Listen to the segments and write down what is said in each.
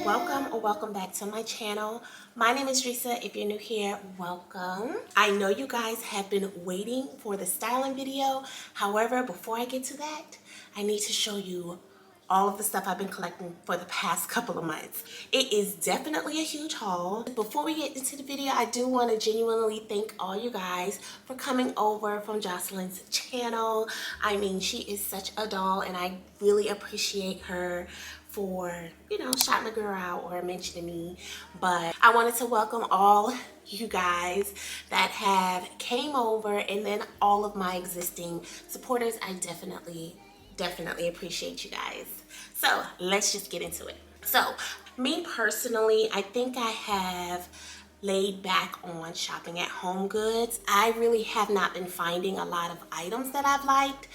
welcome or welcome back to my channel. My name is Risa. If you're new here, welcome. I know you guys have been waiting for the styling video. However, before I get to that, I need to show you all of the stuff I've been collecting for the past couple of months. It is definitely a huge haul. Before we get into the video, I do want to genuinely thank all you guys for coming over from Jocelyn's channel. I mean, she is such a doll and I really appreciate her for, shouting the girl out or mentioning me. But I wanted to welcome all you guys that have came over, and then all of my existing supporters. I definitely appreciate you guys. So let's just get into it. So me personally, I think I have laid back on shopping at Homegoods. I really have not been finding a lot of items that I've liked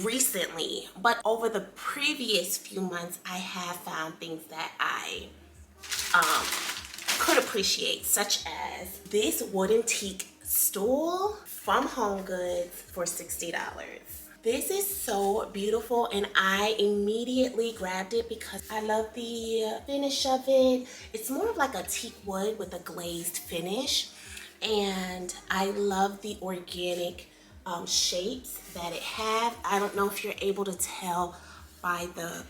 recently, but over the previous few months I have found things that I could appreciate, such as this wooden teak stool from Homegoods for $60. This is so beautiful and I immediately grabbed it because I love the finish of it. It's more of like a teak wood with a glazed finish, and I love the organic shapes that it has. I don't know if you're able to tell by the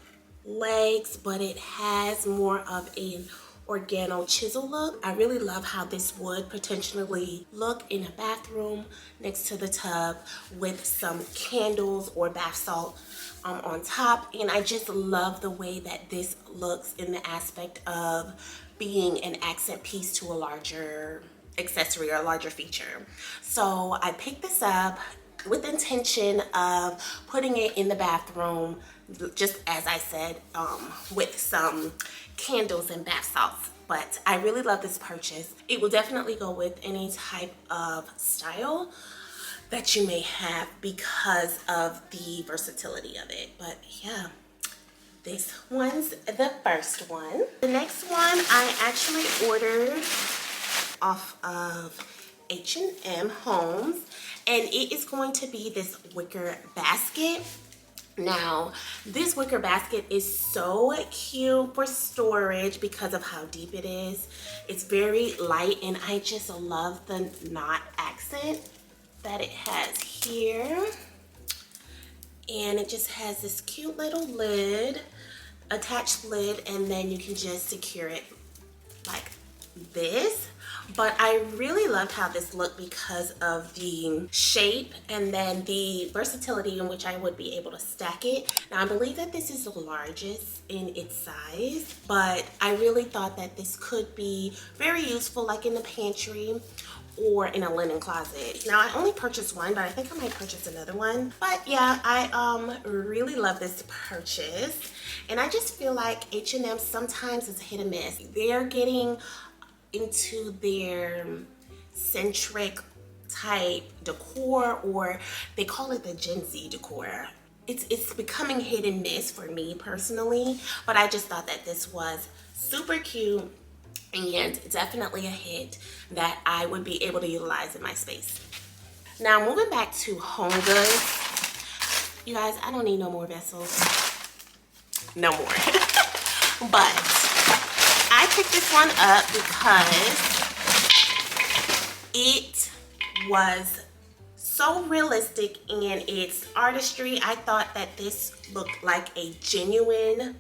legs, but it has more of an organo chisel look. I really love how this would potentially look in a bathroom next to the tub with some candles or bath salt on top. And I just love the way that this looks in the aspect of being an accent piece to a larger accessory or a larger feature. So I picked this up with the intention of putting it in the bathroom, just as I said, with some candles and bath salts. But I really love this purchase. It will definitely go with any type of style that you may have because of the versatility of it. But yeah, this one's the first one. The next one I actually ordered off of H&M Homes, and it is going to be this wicker basket. Now, this wicker basket is so cute for storage because of how deep it is. It's very light, and I just love the knot accent that it has here. And it just has this cute little lid, attached lid, and then you can just secure it like this. But I really loved how this looked because of the shape and then the versatility in which I would be able to stack it. Now, I believe that this is the largest in its size, but I really thought that this could be very useful, like in the pantry or in a linen closet. Now, I only purchased one, but I think I might purchase another one. But yeah, I really love this purchase, and I just feel like H&M sometimes is hit or miss. They're getting into their centric type decor, or they call it the Gen Z decor. It's becoming hit and miss for me personally, but I just thought that this was super cute and definitely a hit that I would be able to utilize in my space. Now, moving back to HomeGoods, you guys, I don't need no more vessels, no more. But I picked this one up because it was so realistic in its artistry. I thought that this looked like a genuine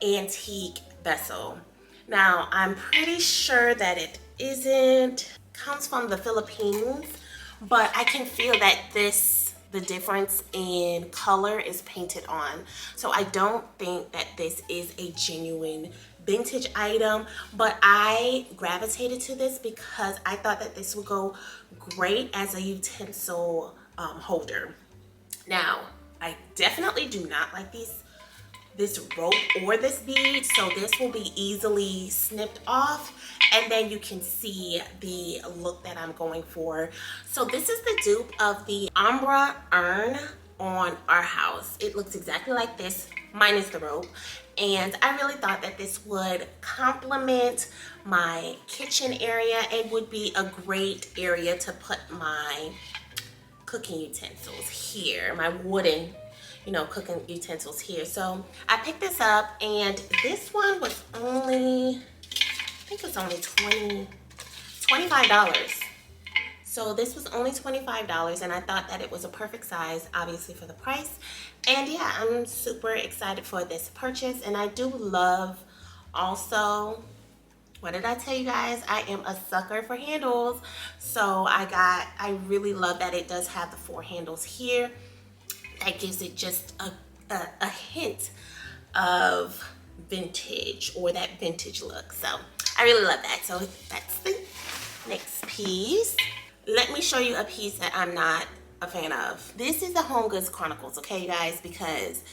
antique vessel. Now, I'm pretty sure that it isn't. Comes from the Philippines, but I can feel that the difference in color is painted on. So I don't think that this is a genuine vintage item, but I gravitated to this because I thought that this would go great as a utensil holder. Now, I definitely do not like this rope or this bead, so this will be easily snipped off, and then you can see the look that I'm going for. So this is the dupe of the Umbra urn on Our House. It looks exactly like this, minus the rope, and I really thought that this would complement my kitchen area and would be a great area to put my cooking utensils here, my wooden cooking utensils here. So I picked this up, and this one was only, I think it's only $25. So this was only $25, and I thought that it was a perfect size, obviously, for the price. And yeah, I'm super excited for this purchase. And I do love also, what did I tell you guys? I am a sucker for handles. So I really love that it does have the 4 handles here. That gives it just a hint of vintage, or that vintage look. So I really love that. So that's the next piece. Let me show you a piece that I'm not a fan of. This is the Homegoods Chronicles, okay, you guys, because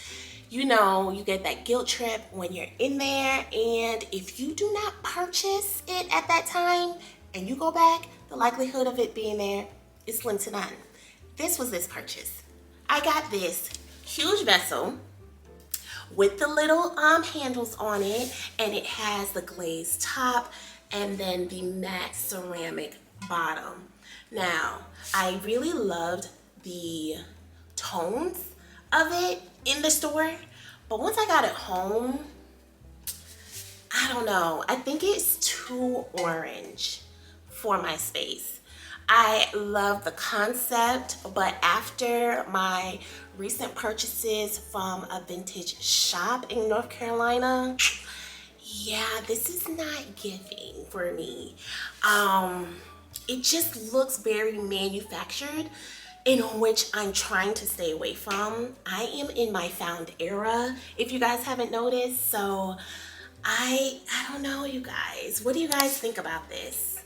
you know you get that guilt trip when you're in there, and if you do not purchase it at that time and you go back, the likelihood of it being there is slim to none. This was this purchase. I got this huge vessel with the little handles on it, and it has the glazed top and then the matte ceramic bottom. Now, I really loved the tones of it in the store, but once I got it home, I don't know. I think it's too orange for my space. I love the concept, but after my recent purchases from a vintage shop in North Carolina, yeah, this is not giving for me. It just looks very manufactured, in which I'm trying to stay away from. I am in my found era, if you guys haven't noticed. So I don't know, you guys. What do you guys think about this?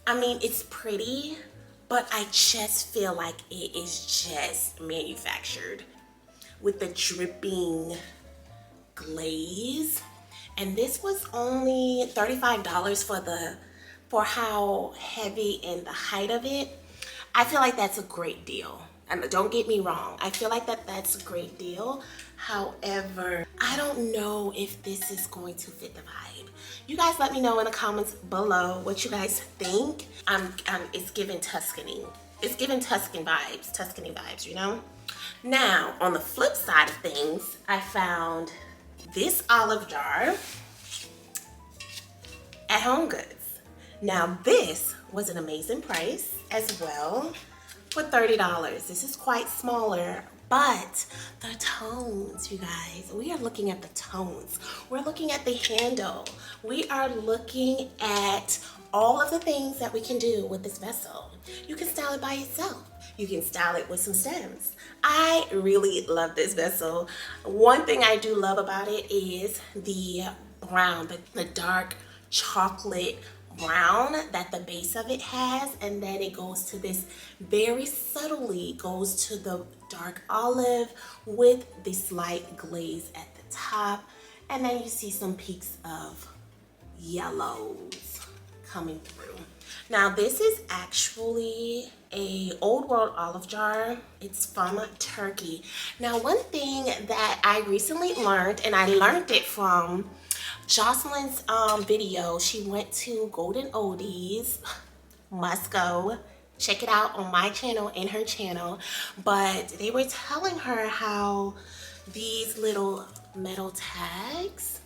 I mean, it's pretty, but I just feel like it is just manufactured with the dripping glaze. And this was only $35 for how heavy and the height of it. I feel like that's a great deal. And don't get me wrong, I feel like that's a great deal. However, I don't know if this is going to fit the vibe. You guys let me know in the comments below what you guys think. It's giving Tuscany. It's giving Tuscany vibes, you know? Now, on the flip side of things, I found this olive jar at Homegoods. Now, this was an amazing price as well, for $30. This is quite smaller, but the tones, you guys, we are looking at the tones. We're looking at the handle. We are looking at all of the things that we can do with this vessel. You can style it by itself. You can style it with some stems. I really love this vessel. One thing I do love about it is the brown, the dark chocolate brown that the base of it has, and then it goes to this very subtly goes to the dark olive with the slight glaze at the top, and then you see some peaks of yellows coming through. Now, this is actually a old world olive jar. It's from Turkey. Now, one thing that I recently learned, and I learned it from Jocelyn's video. She went to Golden Oldies. Must go check it out on my channel and her channel. But they were telling her how these little metal tags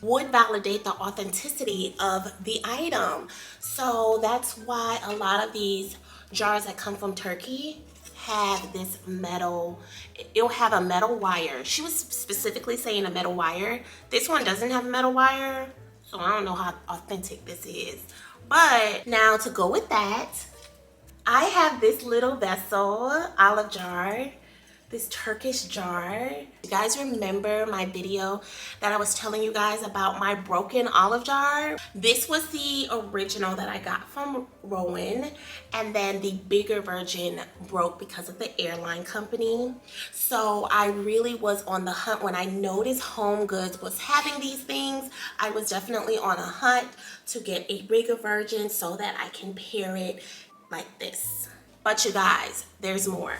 would validate the authenticity of the item. So that's why a lot of these jars that come from Turkey have this metal, it'll have a metal wire. She was specifically saying a metal wire. This one doesn't have a metal wire, so I don't know how authentic this is. But now, to go with that, I have this little vessel, olive jar, this Turkish jar. You guys remember my video that I was telling you guys about my broken olive jar? This was the original that I got from Rowan, and then the bigger version broke because of the airline company. So I really was on the hunt. When I noticed Homegoods was having these things, I was definitely on a hunt to get a bigger version so that I can pair it like this. But you guys, there's more.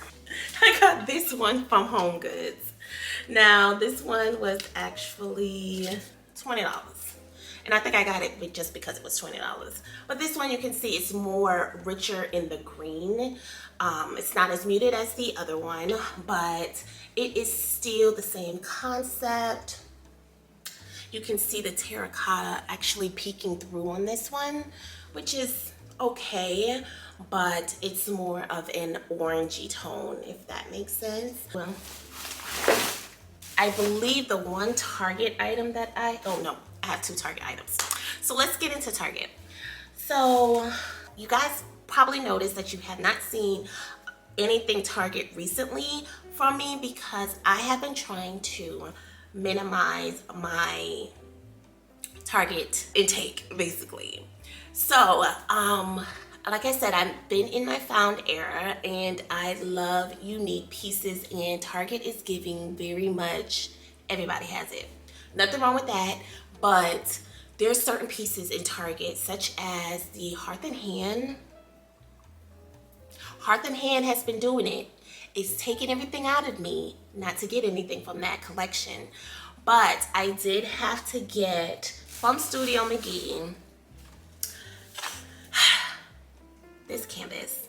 I got this one from Homegoods. Now, this one was actually $20. And I think I got it just because it was $20. But this one, you can see it's more richer in the green. It's not as muted as the other one, but it is still the same concept. You can see the terracotta actually peeking through on this one, which is okay, but it's more of an orangey tone, if that makes sense. Well, I believe the one Target item that oh no, I have 2 Target items. So let's get into Target. So you guys probably noticed that you have not seen anything Target recently from me because I have been trying to minimize my Target intake, basically. So, like I said, I've been in my found era and I love unique pieces, and Target is giving very much everybody has it. Nothing wrong with that, but there's certain pieces in Target such as the Hearth and Hand. Hearth and Hand has been doing it. It's taking everything out of me not to get anything from that collection. But I did have to get from Studio McGee this canvas.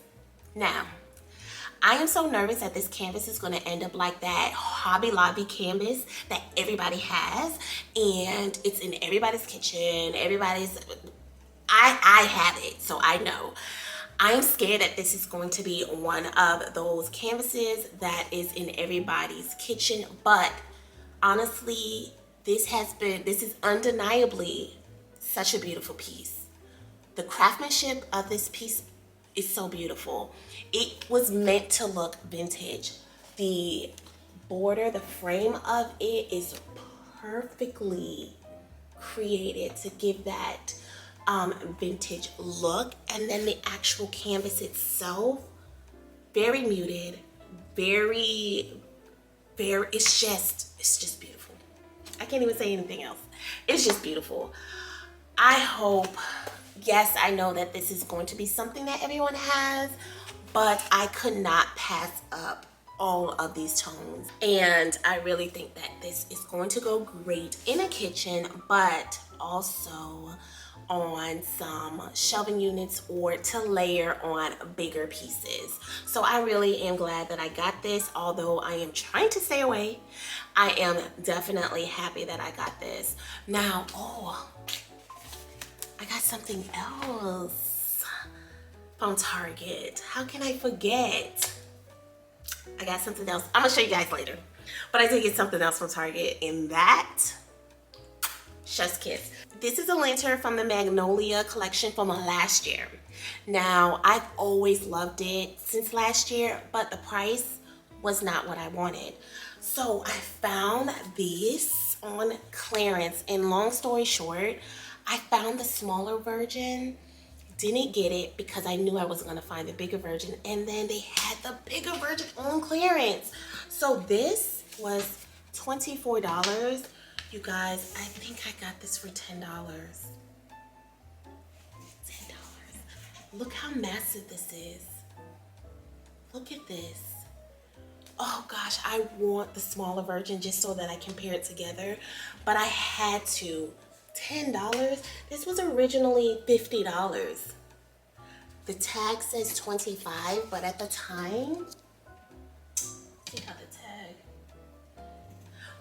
Now, I am so nervous that this canvas is going to end up like that Hobby Lobby canvas that everybody has, and it's in everybody's kitchen. I have it, so I know. I'm scared that this is going to be one of those canvases that is in everybody's kitchen, but honestly, this is undeniably such a beautiful piece. The craftsmanship of this piece is so beautiful. It was meant to look vintage. The border, the frame of it is perfectly created to give that vintage look, and then the actual canvas itself, very muted, it's just beautiful. I can't even say anything else. It's just beautiful. I hope, yes, I know that this is going to be something that everyone has, but I could not pass up all of these tones. And I really think that this is going to go great in a kitchen, but also on some shelving units or to layer on bigger pieces. So I really am glad that I got this, although I am trying to stay away. I am definitely happy that I got this. Now, oh, I got something else from Target. How can I forget? I got something else. I'm gonna show you guys later. But I did get something else from Target, and that, chef's kiss. This is a lantern from the Magnolia collection from last year. Now, I've always loved it since last year, but the price was not what I wanted. So I found this on clearance, and long story short, I found the smaller version, didn't get it because I knew I wasn't gonna find the bigger version, and then they had the bigger version on clearance. So this was $24. You guys, I think I got this for $10. Look how massive this is. Look at this. Oh gosh, I want the smaller version just so that I can pair it together, but I had to. $10. This was originally $50. The tag says 25, but at the time, see how the tag.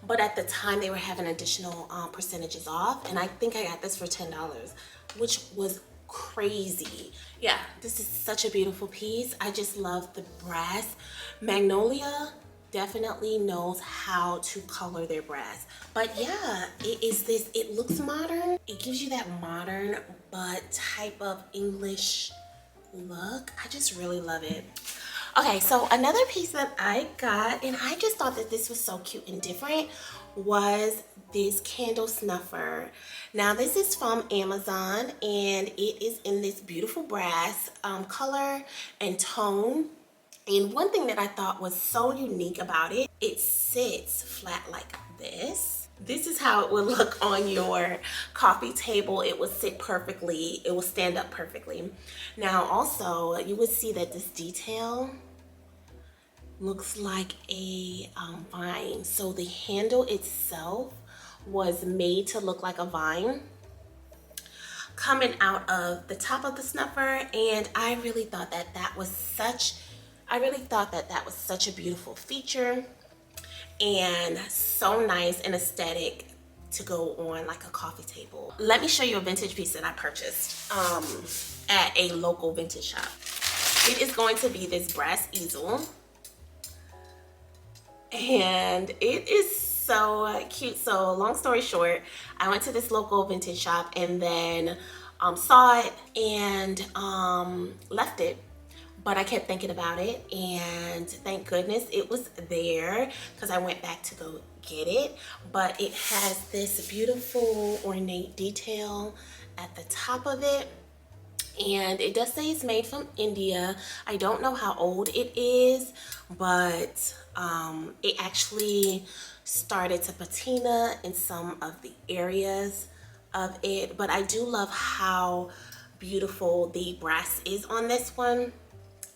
But at the time they were having additional percentages off, and I think I got this for $10, which was crazy. Yeah, this is such a beautiful piece. I just love the brass. Magnolia definitely knows how to color their brass. But yeah, it looks modern. It gives you that modern but type of English look. I just really love it. Okay, so another piece that I got, and I just thought that this was so cute and different, was this candle snuffer. Now this is from Amazon, and it is in this beautiful brass color and tone. And one thing that I thought was so unique about it, it sits flat like this. This is how it would look on your coffee table. It would sit perfectly. It will stand up perfectly. Now also, you would see that this detail looks like a vine. So the handle itself was made to look like a vine coming out of the top of the snuffer. And I really thought that that was such a beautiful feature and so nice and aesthetic to go on like a coffee table. Let me show you a vintage piece that I purchased at a local vintage shop. It is going to be this brass easel, and it is so cute. So long story short, I went to this local vintage shop and then saw it and left it. But I kept thinking about it, and thank goodness it was there because I went back to go get it. But it has this beautiful ornate detail at the top of it, and it does say it's made from India. I don't know how old it is, but it actually started to patina in some of the areas of it. But I do love how beautiful the brass is on this one.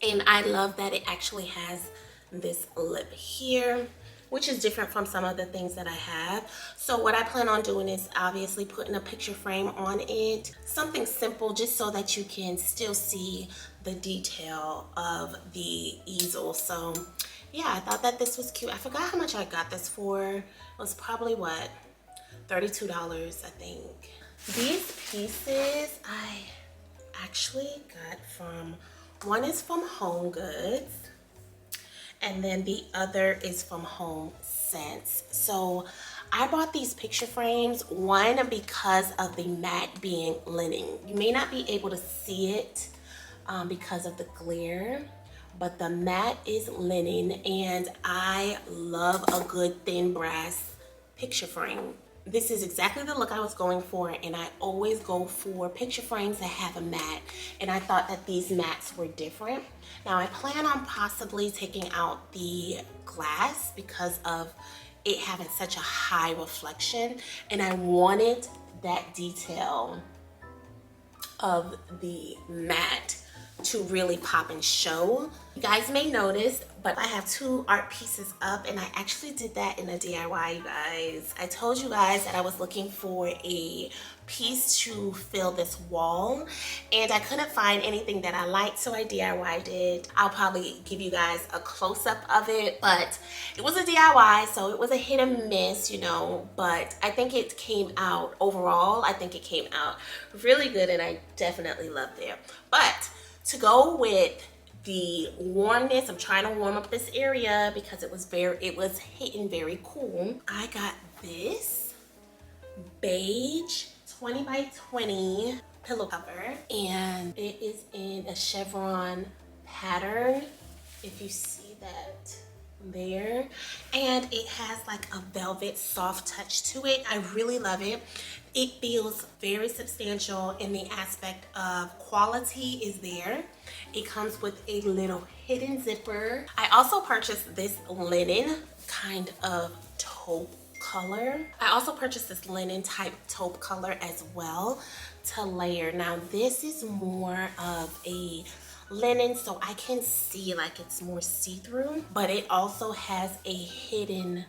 And I love that it actually has this lip here, which is different from some of the things that I have. So what I plan on doing is obviously putting a picture frame on it. Something simple just so that you can still see the detail of the easel. So yeah, I thought that this was cute. I forgot how much I got this for. It was probably what, $32, I think. These pieces I actually got from, one is from Homegoods, and then the other is from HomeSense. So I bought these picture frames, one because of the matte being linen. You may not be able to see it because of the glare, but the matte is linen, and I love a good thin brass picture frame. This is exactly the look I was going for, and I always go for picture frames that have a matte, and I thought that these mattes were different. Now I plan on possibly taking out the glass because of it having such a high reflection, and I wanted that detail of the matte to really pop and show. You guys may notice, but I have two art pieces up, and I actually did that in a DIY, you guys. I told you guys that I was looking for a piece to fill this wall, and I couldn't find anything that I liked, so I DIY'd it. I'll probably give you guys a close-up of it, but it was a DIY, so it was a hit and miss, you know, but I think it came out overall, I think it came out really good, and I definitely loved it. But to go with the warmness, I'm trying to warm up this area because it was hitting very cool. I got this beige 20 by 20 pillow cover, and it is in a chevron pattern, if you see that there, and it has like a velvet soft touch to it. I really love it. It feels very substantial in the aspect of quality is there. It comes with a little hidden zipper. I also purchased this linen kind of taupe color. I also purchased this linen type taupe color as well to layer. Now this is more of a linen, so I can see like it's more see-through, but it also has a hidden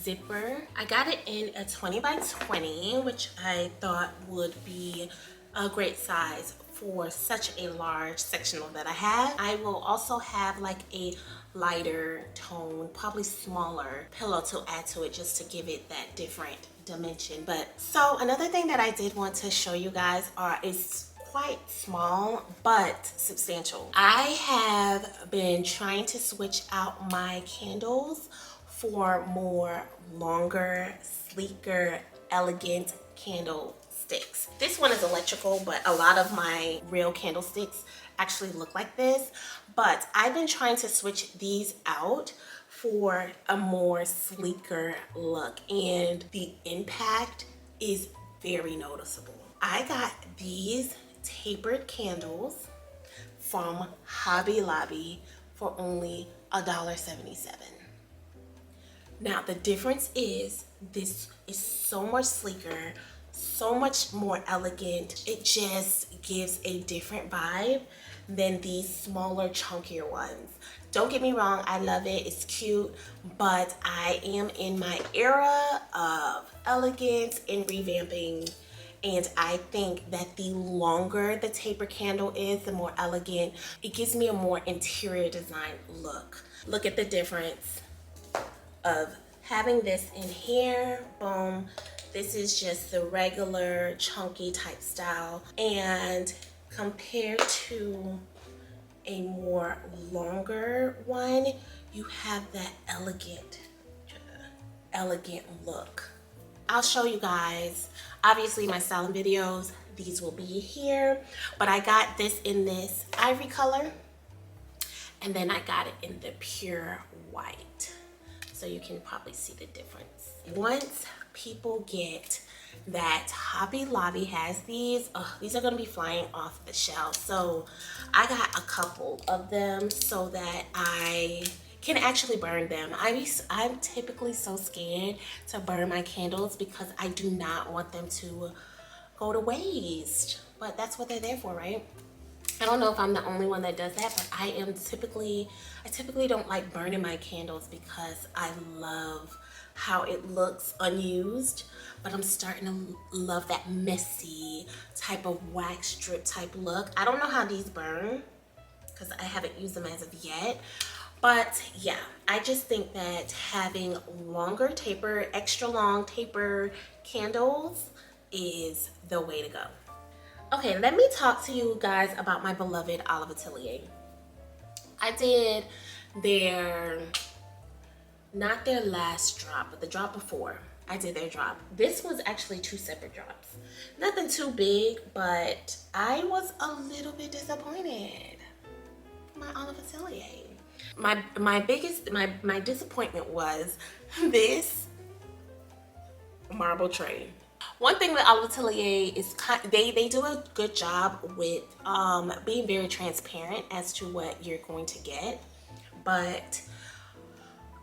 zipper. I got it in a 20 by 20, which I thought would be a great size for such a large sectional that I have. I will also have like a lighter tone, probably smaller pillow to add to it just to give it that different dimension. But so another thing that I did want to show you guys is quite small but substantial. I have been trying to switch out my candles for more longer, sleeker, elegant candlesticks. This one is electrical, but a lot of my real candlesticks actually look like this. But I've been trying to switch these out for a more sleeker look, and the impact is very noticeable. I got these tapered candles from Hobby Lobby for only $1.77. Now the difference is this is so much sleeker, so much more elegant. It just gives a different vibe than these smaller, chunkier ones. Don't get me wrong, I love it, it's cute, but I am in my era of elegance and revamping, and I think that the longer the taper candle is, the more elegant. It gives me a more interior design look. Look at the difference of having this in here, boom, This is just the regular chunky type style, and compared to a more longer one, you have that elegant look. I'll show you guys, obviously my styling videos, these will be here, but I got this in this ivory color, and then I got it in the pure white. So you can probably see the difference. Once people get that Hobby Lobby has these, these are gonna be flying off the shelf. So I got a couple of them so that I can actually burn them. I'm typically so scared to burn my candles because I do not want them to go to waste. But that's what they're there for, right? I don't know if I'm the only one that does that, but I typically don't like burning my candles because I love how it looks unused, but I'm starting to love that messy type of wax strip type look. I don't know how these burn because I haven't used them as of yet, but yeah, I just think that having longer taper, extra long taper candles is the way to go. Okay, let me talk to you guys about my beloved Olive Atelier. I did not their last drop, but the drop before. I did their drop. This was actually 2 separate drops. Nothing too big, but I was a little bit disappointed. My Olive Atelier. My disappointment was this marble tray. One thing with Olive Atelier is they do a good job with being very transparent as to what you're going to get, but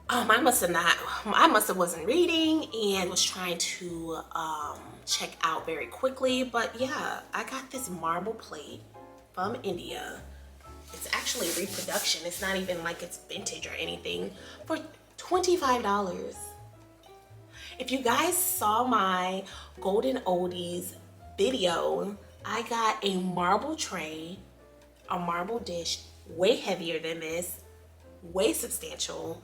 I must have wasn't reading and was trying to check out very quickly. But yeah, I got this marble plate from India. It's actually reproduction. It's not even like it's vintage or anything, for $25. If you guys saw my Golden Oldies video, I got a marble tray, a marble dish, way heavier than this, way substantial,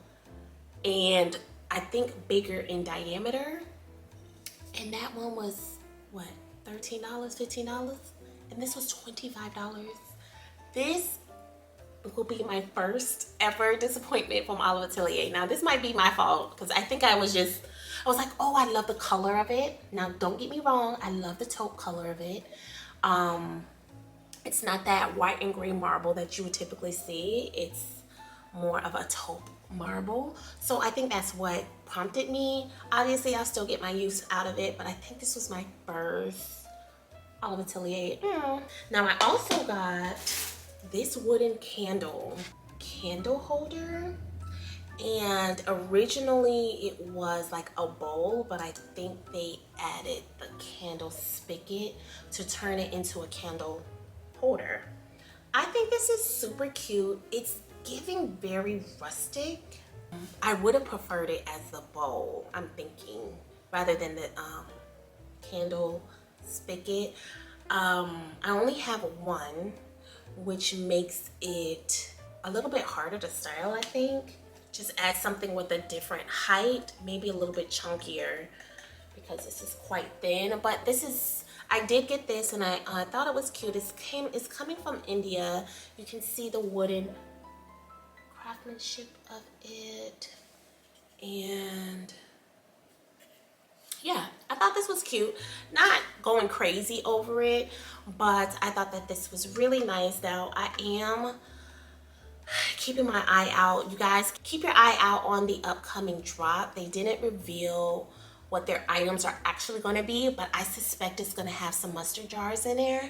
and I think bigger in diameter. And that one was, what, $13, $15? And this was $25. This will be my first ever disappointment from Olive Atelier. Now, this might be my fault because I think I was like, oh, I love the color of it. Now, don't get me wrong. I love the taupe color of it. It's not that white and gray marble that you would typically see. It's more of a taupe marble. So I think that's what prompted me. Obviously, I'll still get my use out of it, but I think this was my first Olive Atelier. Now, I also got this wooden candle holder. And originally it was like a bowl, but I think they added the candle spigot to turn it into a candle holder. I think this is super cute. It's giving very rustic. I would have preferred it as the bowl, I'm thinking, rather than the candle spigot. I only have one, which makes it a little bit harder to style, I think. Just add something with a different height, maybe a little bit chunkier, because this is quite thin. But this is, I did get this and I thought it was cute. It's coming from India. You can see the wooden craftsmanship of it. And yeah, I thought this was cute. Not going crazy over it, but I thought that this was really nice. Now, I am keeping my eye out. You guys, keep your eye out on the upcoming drop. They didn't reveal what their items are actually going to be, but I suspect it's going to have some mustard jars in there,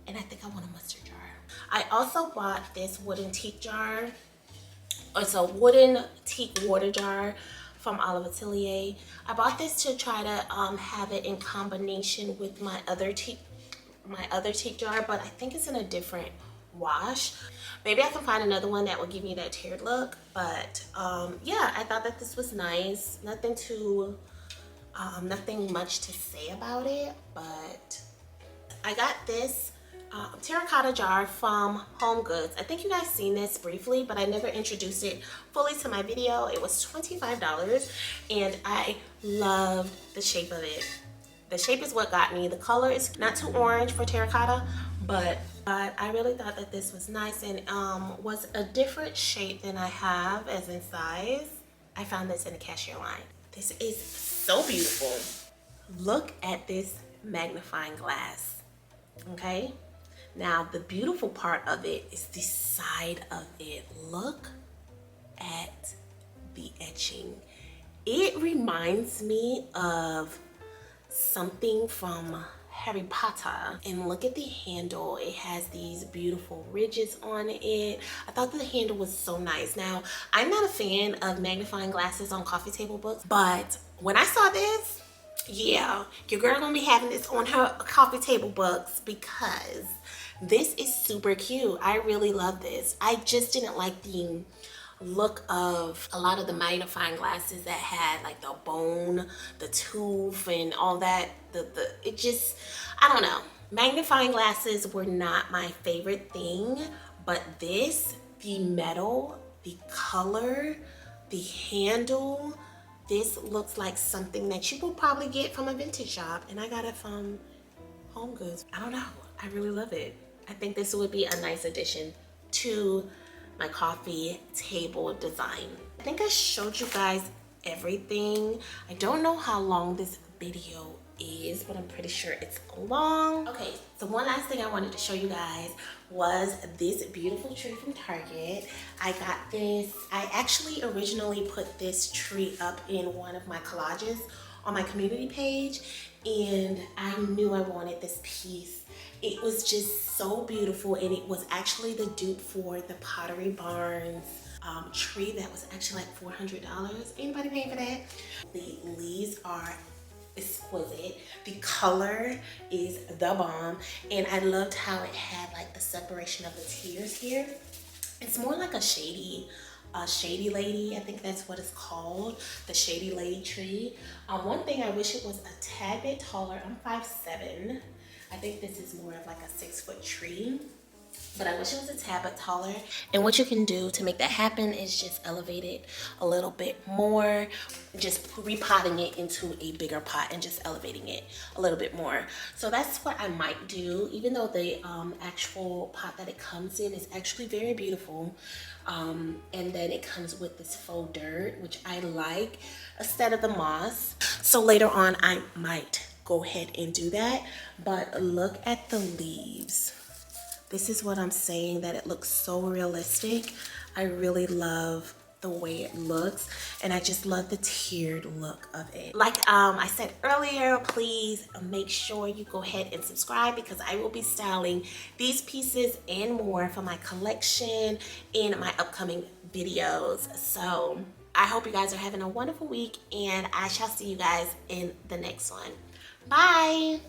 and I think I want a mustard jar. I also bought this wooden teak jar. It's a wooden teak water jar from Olive Atelier. I bought this to try to have it in combination with my other teak jar, but I think it's in a different wash. Maybe I can find another one that will give me that tiered look. But yeah, I thought that this was nice. Nothing much to say about it, but I got this terracotta jar from Homegoods. I think you guys seen this briefly, but I never introduced it fully to my video. It was $25 and I love the shape of it. The shape is what got me. The color is not too orange for terracotta, but I really thought that this was nice and was a different shape than I have as in size. I found this in the cashier line. This is so beautiful. Look at this magnifying glass, okay? Now, the beautiful part of it is the side of it. Look at the etching. It reminds me of something from Harry Potter. And look at the handle. It has these beautiful ridges on it. I thought the handle was so nice. Now, I'm not a fan of magnifying glasses on coffee table books, but when I saw this, yeah, your girl gonna be having this on her coffee table books because this is super cute. I really love this. I just didn't like the look of a lot of the magnifying glasses that had like the bone, the tooth, and all that. It just, I don't know. Magnifying glasses were not my favorite thing, but this, the metal, the color, the handle, this looks like something that you will probably get from a vintage shop, and I got it from Homegoods. I don't know. I really love it. I think this would be a nice addition to my coffee table design. I think I showed you guys everything. I don't know how long this video is, but I'm pretty sure it's long. Okay, so one last thing I wanted to show you guys was this beautiful tree from Target. I got this, I actually originally put this tree up in one of my collages on my community page, and I knew I wanted this piece. It was just so beautiful, and it was actually the dupe for the Pottery Barns tree that was actually like $400. Anybody paying for that? The leaves are exquisite. The color is the bomb, and I loved how it had like the separation of the tiers here. It's more like a shady lady, I think that's what it's called, the shady lady tree. One thing I wish it was a tad bit taller. I'm 5'7". I think this is more of like a 6-foot tree, but I wish it was a tad bit taller. And what you can do to make that happen is just elevate it a little bit more, just repotting it into a bigger pot and just elevating it a little bit more. So that's what I might do, even though the actual pot that it comes in is actually very beautiful. And then it comes with this faux dirt, which I like, instead of the moss. So later on I might go ahead and do that. But look at the leaves. This is what I'm saying, that it looks so realistic. I really love the way it looks, and I just love the tiered look of it. Like I said earlier, please make sure you go ahead and subscribe, because I will be styling these pieces and more for my collection in my upcoming videos. So I hope you guys are having a wonderful week, and I shall see you guys in the next one. Bye.